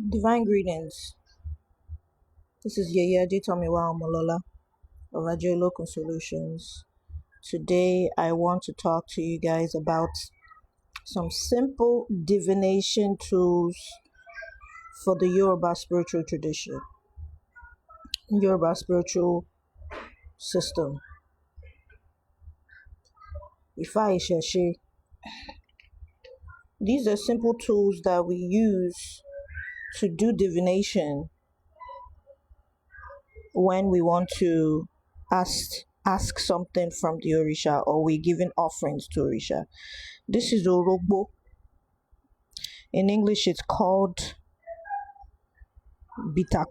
Divine greetings. This is Yaya Jitomiwa Omolola of Ajay Solutions. Today, I want to talk to you guys about some simple divination tools for the Yoruba spiritual tradition, Yoruba spiritual system. Ifa Isheshe. These are simple tools that we use to do divination when we want to ask something from the Orisha, or we're giving offerings to Orisha. This is Orogbo. In English, it's called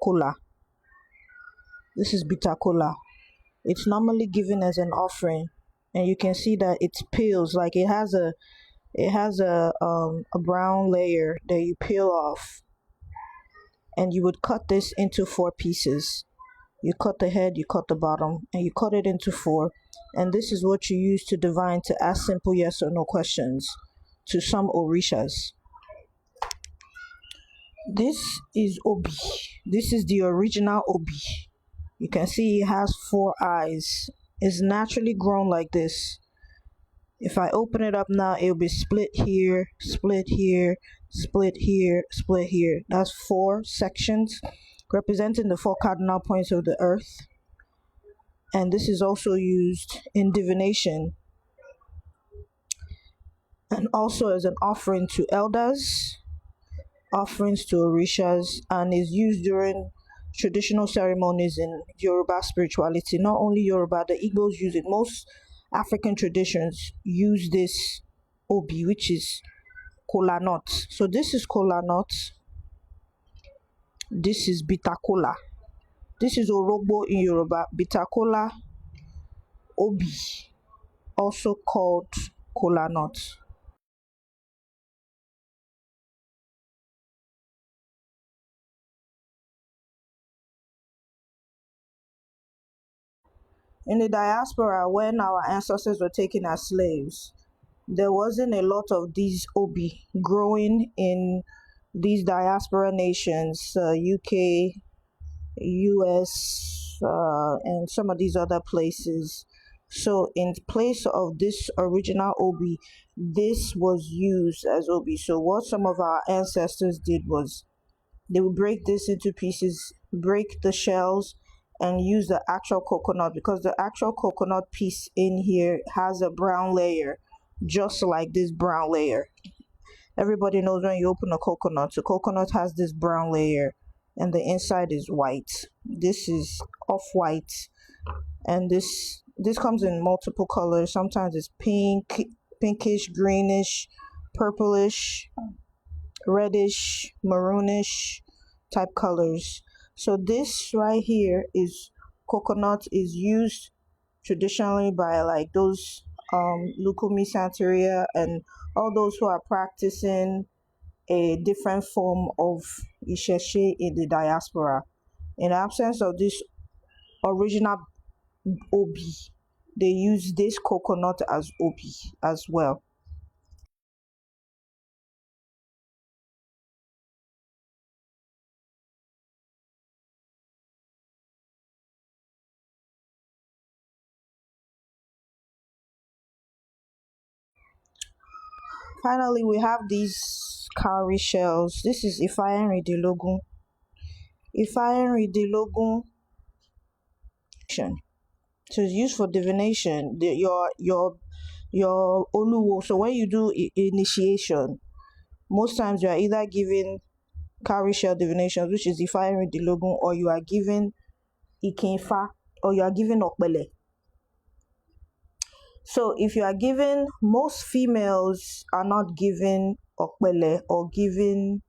Kola. This is Kola. It's normally given as an offering, and you can see that it peels, like it has a brown layer that you peel off, and you would cut this into 4 pieces. You cut the head, you cut the bottom, and you cut it into 4. And this is what you use to divine, to ask simple yes or no questions to some Orishas. This is Obi. This is the original Obi. You can see it has 4 eyes. It's naturally grown like this. If I open it up now, it'll be split here, split here, split here, split here. That's 4 sections representing the 4 cardinal points of the earth. And this is also used in divination and also as an offering to elders, offerings to Orishas, and is used during traditional ceremonies in Yoruba spirituality. Not only Yoruba, the Igbos use it. Most African traditions use this Obi, which is Kolanut. So this is Kolanut. This is Kola. This is Orogbo in Yoruba. Kola, Obi, also called Kolanut. In the diaspora, when our ancestors were taken as slaves, there wasn't a lot of these Obi growing in these diaspora nations, UK, US, and some of these other places. So in place of this original Obi, this was used as Obi. So what some of our ancestors did was they would break this into pieces, break the shells, and use the actual coconut, because the actual coconut piece in here has a brown layer, just like this brown layer. Everybody knows when you open a coconut, the coconut has this brown layer and the inside is white. This is off-white, and this comes in multiple colors. Sometimes it's pink, pinkish, greenish, purplish, reddish, maroonish type colors. So this right here is coconut, is used traditionally by like those Lukumi Santeria and all those who are practicing a different form of Isheshe in the diaspora. In absence of this original Obi, they use this coconut as Obi as well. Finally, we have these cowrie shells. This is rìndínlógún. Rìndínlógún. So it's used for divination. Your oluwo. So when you do initiation, most times you are either giving cowrie shell divination, which is rìndínlógún, or you are giving ikinfa, or you are giving okbele. So if you are given, most females are not given okbele or given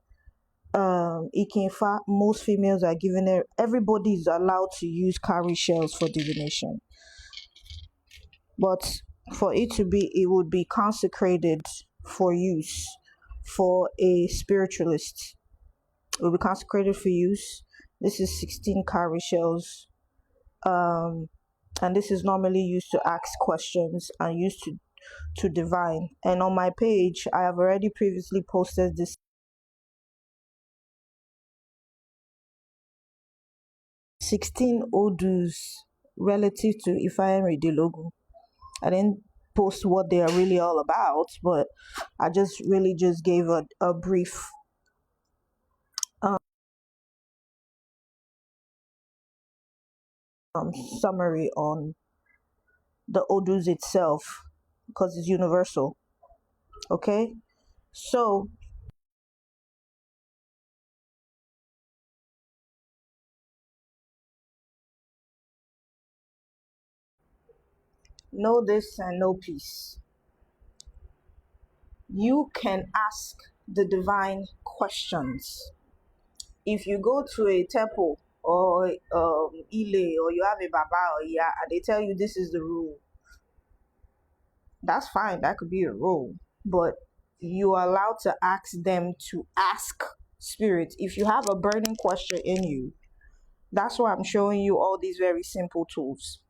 ikinfa. Most females are given it. Everybody is allowed to use cowrie shells for divination, but for it to be, it would be consecrated for use for a spiritualist. It will be consecrated for use. This is 16 cowrie shells, and this is normally used to ask questions and used to divine. And on my page, I have already previously posted this 16 odus relative to Ifa and rìndínlógún. I didn't post what they are really all about, but I just really just gave a brief summary on the odus itself because it's universal. Okay, so know this and know peace. You can ask the divine questions. If you go to a temple or ile, or you have a baba or yeah, and they tell you this is the rule, that's fine. That could be a rule, but you are allowed to ask them to ask spirit. If you have a burning question in you, that's why I'm showing you all these very simple tools.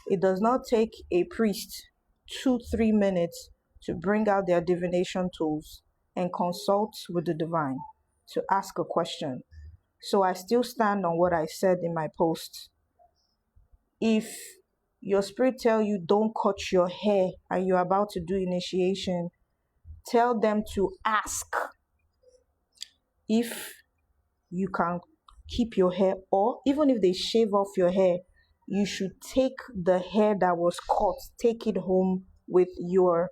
It does not take a priest 2-3 minutes to bring out their divination tools and consult with the divine to ask a question. So I still stand on what I said in my post. If your spirit tell you don't cut your hair and you're about to do initiation, tell them to ask if you can keep your hair, or even if they shave off your hair, you should take the hair that was cut, take it home with your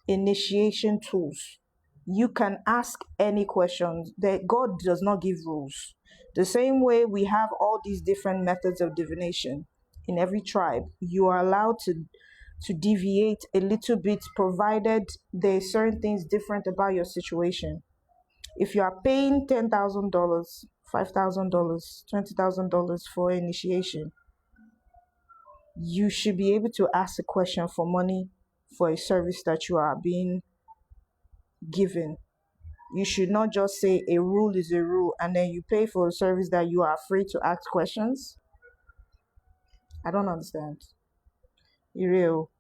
initiation tools. You can ask any questions. That God does not give rules. The same way we have all these different methods of divination in every tribe, you are allowed to deviate a little bit, provided there are certain things different about your situation. If you are paying $10,000, $5,000, $20,000 for initiation, you should be able to ask a question for money for a service that you are being given. You should not just say a rule is a rule and then you pay for a service that you are afraid to ask questions. I don't understand. You real.